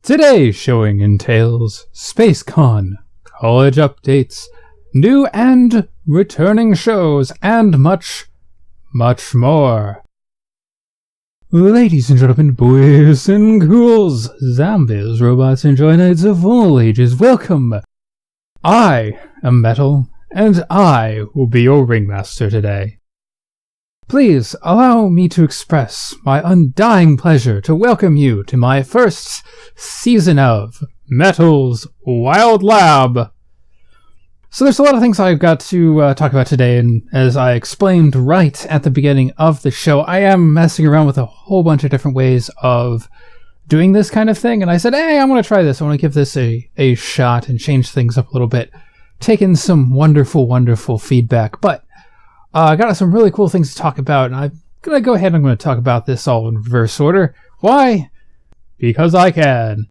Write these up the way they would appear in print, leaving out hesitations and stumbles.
Today's showing entails SpaceCon, college updates, new and returning shows, and much, much more. Ladies and gentlemen, boys and girls, zombies, robots, and joy-knights of all ages, welcome! I am Metal, and I will be your ringmaster today. Please allow me to express my undying pleasure to welcome you to my first season of Metal's Wild Lab. So there's a lot of things I've got to talk about today, and as I explained right at the beginning of the show, I am messing around with a whole bunch of different ways of doing this kind of thing, and I said, hey, I want to try this. I want to give this a shot and change things up a little bit. Taking some wonderful, wonderful feedback, but I got some really cool things to talk about, and I'm going to go ahead and I'm going to talk about this all in reverse order. Why? Because I can.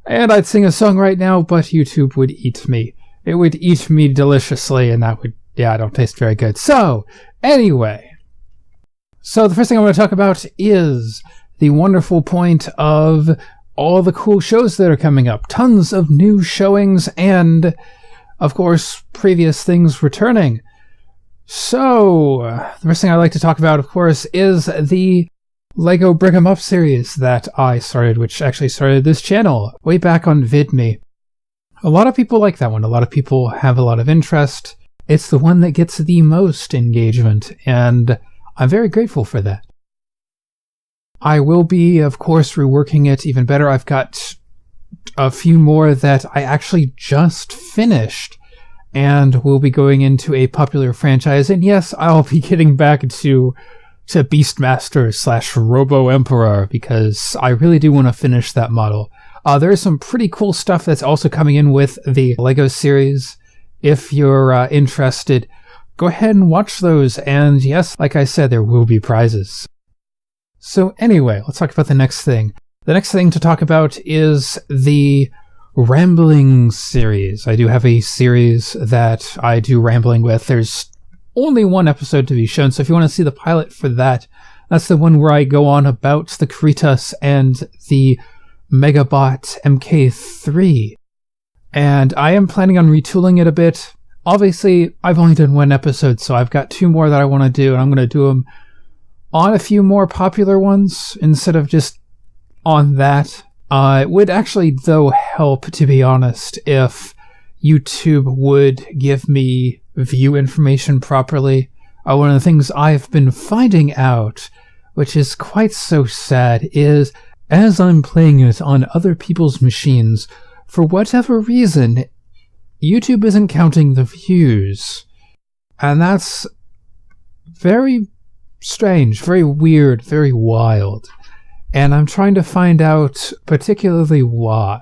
And I'd sing a song right now, but YouTube would eat me. It would eat me deliciously, and that would, I don't taste very good. So, anyway. So the first thing I'm going to talk about is the wonderful point of all the cool shows that are coming up. Tons of new showings, and, of course, previous things returning. So, the first thing I'd like to talk about, of course, is the Lego Brick 'em Up series that I started, which actually started this channel way back on VidMe. A lot of people like that one. A lot of people have a lot of interest. It's the one that gets the most engagement, and I'm very grateful for that. I will be, of course, reworking it even better. I've got a few more that I actually just finished, and we'll be going into a popular franchise. And yes, I'll be getting back to Beastmaster / Robo Emperor, because I really do want to finish that model. There's some pretty cool stuff that's also coming in with the LEGO series. If you're interested, go ahead and watch those. And yes, like I said, there will be prizes. So anyway, let's talk about the next thing. The next thing to talk about is the Rambling series. I do have a series that I do rambling with. There's only one episode to be shown, so if you want to see the pilot for that, that's the one where I go on about the Kritas and the Megabot MK3. And I am planning on retooling it a bit. Obviously, I've only done one episode, so I've got two more that I want to do, and I'm going to do them on a few more popular ones instead of just on that. It would actually, though, help, to be honest, if YouTube would give me view information properly. One of the things I've been finding out, which is quite so sad, is as I'm playing it on other people's machines, for whatever reason, YouTube isn't counting the views. And that's very strange, very weird, very wild. And I'm trying to find out particularly why.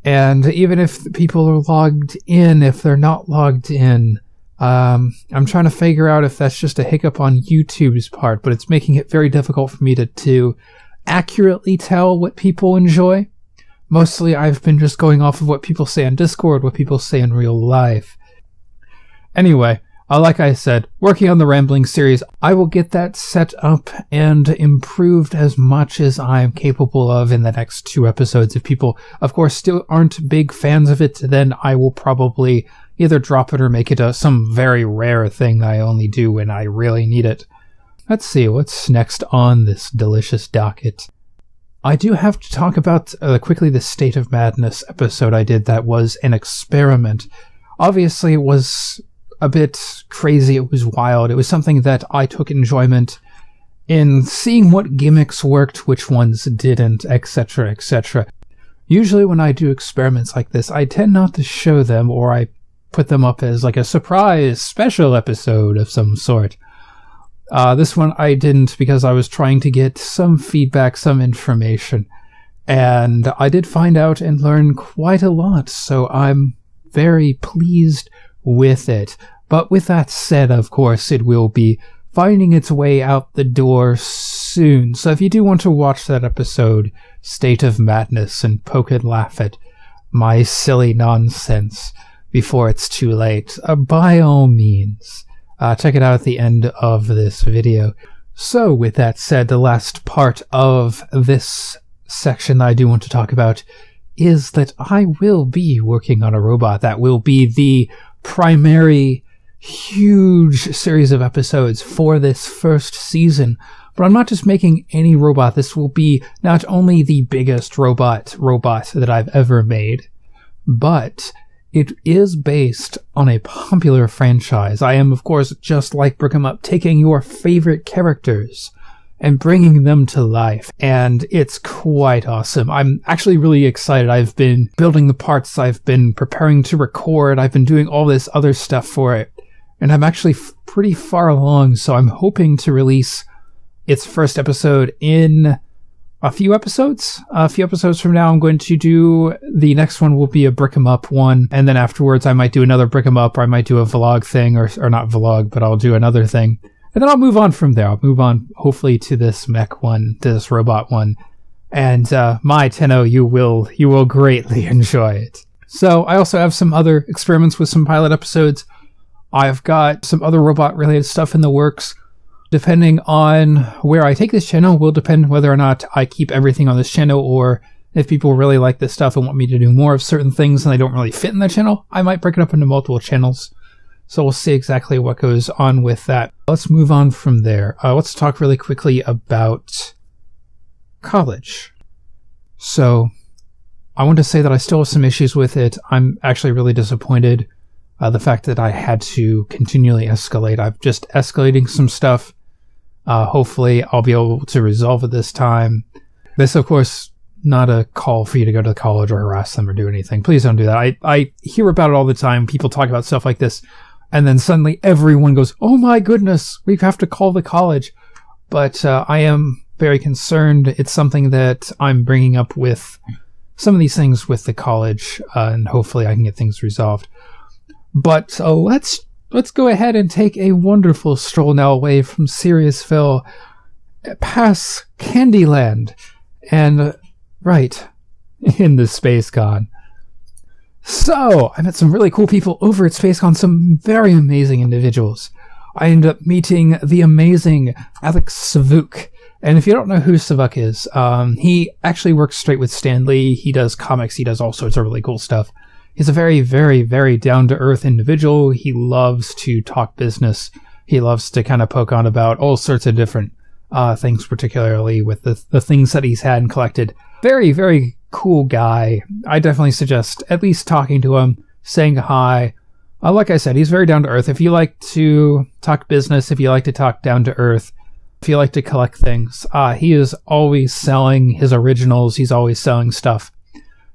And even if people are logged in, if they're not logged in, I'm trying to figure out if that's just a hiccup on YouTube's part, but it's making it very difficult for me to accurately tell what people enjoy. Mostly I've been just going off of what people say on Discord, what people say in real life. Anyway, like I said, working on the Rambling series, I will get that set up and improved as much as I'm capable of in the next two episodes. If people, of course, still aren't big fans of it, then I will probably either drop it or make it some very rare thing that I only do when I really need it. Let's see, what's next on this delicious docket? I do have to talk about quickly the State of Madness episode I did that was an experiment. Obviously, it was a bit crazy, it was wild, it was something that I took enjoyment in seeing what gimmicks worked, which ones didn't, etc., etc. Usually when I do experiments like this, I tend not to show them, or I put them up as like a surprise special episode of some sort. This one I didn't, because I was trying to get some feedback, some information, and I did find out and learn quite a lot, so I'm very pleased with it. But with that said, of course, it will be finding its way out the door soon. So if you do want to watch that episode, State of Madness, and poke and laugh at my silly nonsense before it's too late, by all means, check it out at the end of this video. So with that said, the last part of this section that I do want to talk about is that I will be working on a robot that will be the primary huge series of episodes for this first season. But I'm not just making any robot. This will be not only the biggest robot that I've ever made, but it is based on a popular franchise. I am, of course, just like Brick 'em Up, taking your favorite characters and bringing them to life. And it's quite awesome. I'm actually really excited. I've been building the parts. I've been preparing to record. I've been doing all this other stuff for it. And I'm actually pretty far along, so I'm hoping to release its first episode in a few episodes. A few episodes from now, I'm going to do the next one will be a Brick 'em Up one, and then afterwards I might do another Brick 'em Up, or I might do a vlog thing, or not vlog, but I'll do another thing. And then I'll move on from there. I'll move on, hopefully, to this mech one, to this robot one. And my Tenno, you will greatly enjoy it. So I also have some other experiments with some pilot episodes. I've got some other robot-related stuff in the works. Depending on where I take this channel will depend whether or not I keep everything on this channel, or if people really like this stuff and want me to do more of certain things and they don't really fit in the channel, I might break it up into multiple channels. So we'll see exactly what goes on with that. Let's move on from there. Let's talk really quickly about college. So I want to say that I still have some issues with it. I'm actually really disappointed. The fact that I had to continually escalate. I'm just escalating some stuff. Hopefully I'll be able to resolve it this time. This, of course, not a call for you to go to college or harass them or do anything. Please don't do that. I hear about it all the time. People talk about stuff like this, and then suddenly everyone goes, oh my goodness, we have to call the college. But I am very concerned. It's something that I'm bringing up with some of these things with the college, and hopefully I can get things resolved. But let's go ahead and take a wonderful stroll now away from Seriousville, past Candyland, and right in the SpaceCon. So I met some really cool people over at SpaceCon, some very amazing individuals. I ended up meeting the amazing Alex Savuk. And if you don't know who Savuk is, he actually works straight with Stan Lee. He does comics. He does all sorts of really cool stuff. He's a very, very, very down-to-earth individual. He loves to talk business. He loves to kind of poke on about all sorts of different things, particularly with the things that he's had and collected. Very, very cool guy. I definitely suggest at least talking to him, saying hi. Like I said, he's very down-to-earth. If you like to talk business, if you like to talk down-to-earth, if you like to collect things, he is always selling his originals. He's always selling stuff.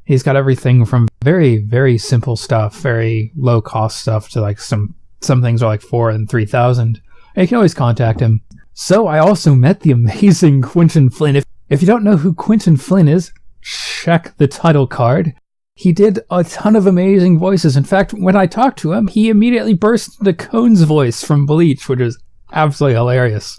He's got everything from very, very simple stuff, very low-cost stuff, to like some things are like $4,000 and $3,000. And you can always contact him. So I also met the amazing Quentin Flynn. If you don't know who Quentin Flynn is, check the title card. He did a ton of amazing voices. In fact, when I talked to him, he immediately burst into Cone's voice from Bleach, which is absolutely hilarious.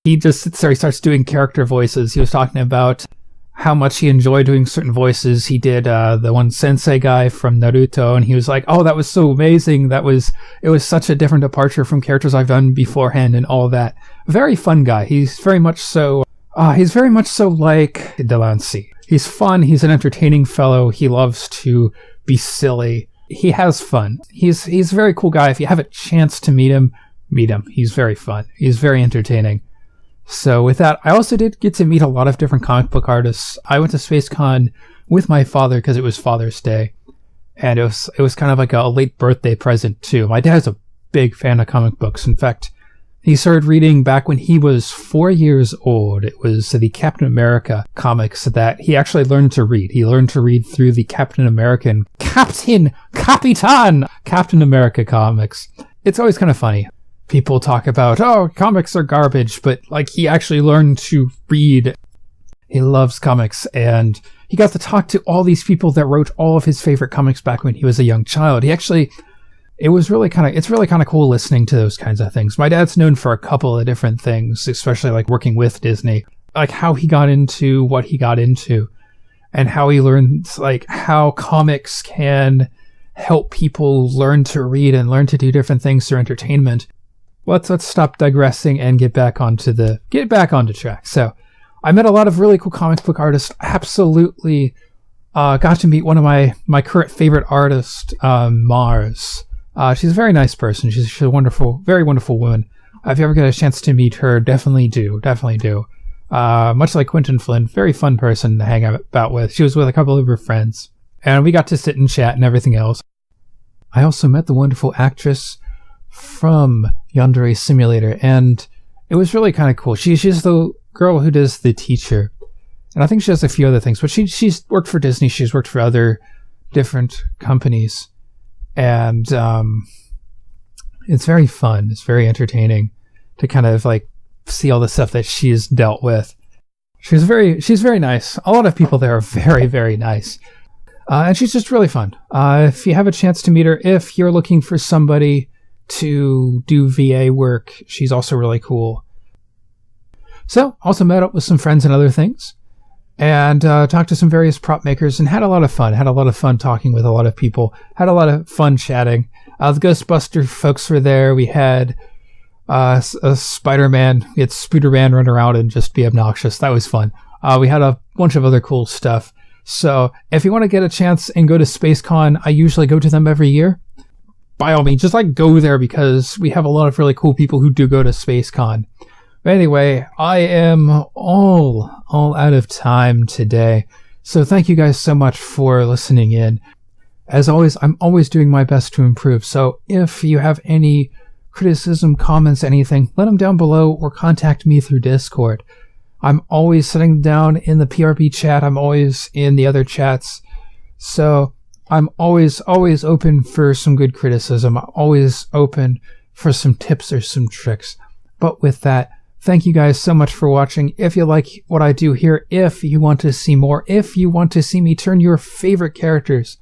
He just sits there, he starts doing character voices. He was talking about how much he enjoyed doing certain voices. He did the one sensei guy from Naruto, and he was like, oh, that was so amazing. It was such a different departure from characters I've done beforehand and all that. Very fun guy. He's very much so like Delancey. He's fun. He's an entertaining fellow. He loves to be silly. He has fun. He's a very cool guy. If you have a chance to meet him. He's very fun. He's very entertaining. So with that, I also did get to meet a lot of different comic book artists. I went to SpaceCon with my father because it was Father's Day, and it was kind of like a late birthday present too. My dad's a big fan of comic books. In fact, he started reading back when he was 4 years old. It was the Captain America comics that he actually learned to read. He learned to read through the Captain America comics. It's always kind of funny. People talk about, oh, comics are garbage, but like he actually learned to read. He loves comics, and he got to talk to all these people that wrote all of his favorite comics back when he was a young child. It's really kind of cool listening to those kinds of things. My dad's known for a couple of different things, especially like working with Disney, like how he got into what he got into, and how he learned like how comics can help people learn to read and learn to do different things through entertainment. Let's stop digressing and get back onto track. So I met a lot of really cool comic book artists. Absolutely got to meet one of my current favorite artists, Mars. She's a very nice person. She's a wonderful, very wonderful woman. If you ever get a chance to meet her, definitely do. Much like Quentin Flynn, very fun person to hang about with. She was with a couple of her friends, and we got to sit and chat and everything else. I also met the wonderful actress from Yandere Simulator, and it was really kind of cool. She's the girl who does the teacher, and I think she does a few other things, but she's worked for Disney. She's worked for other different companies, and it's very fun. It's very entertaining to kind of like see all the stuff that she's dealt with. She's very nice. A lot of people there are very, very nice. And she's just really fun. If you have a chance to meet her, if you're looking for somebody to do VA work, she's also really cool. So, also met up with some friends and other things, and talked to some various prop makers, and had a lot of fun. Had a lot of fun talking with a lot of people. Had a lot of fun chatting. The Ghostbuster folks were there. We had a Spider-Man. We had Spooderman run around and just be obnoxious. That was fun. We had a bunch of other cool stuff. So if you want to get a chance and go to SpaceCon, I usually go to them every year. By all means, just like go there, because we have a lot of really cool people who do go to SpaceCon. But anyway, I am all out of time today. So thank you guys so much for listening in. As always, I'm always doing my best to improve. So if you have any criticism, comments, anything, let them down below or contact me through Discord. I'm always sitting down in the PRB chat. I'm always in the other chats. So I'm always open for some good criticism. I'm always open for some tips or some tricks. But with that, thank you guys so much for watching. If you like what I do here, if you want to see more, if you want to see me turn your favorite characters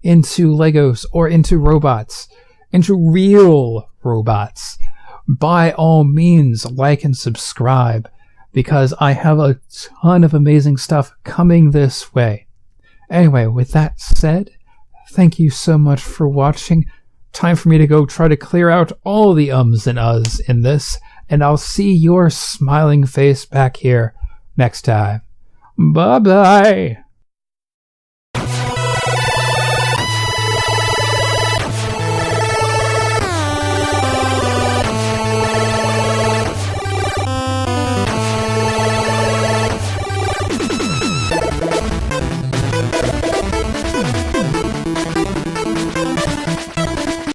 into Legos or into robots, into real robots, by all means, like and subscribe, because I have a ton of amazing stuff coming this way. Anyway, with that said, thank you so much for watching. Time for me to go try to clear out all the ums and uhs in this, and I'll see your smiling face back here next time. Bye-bye!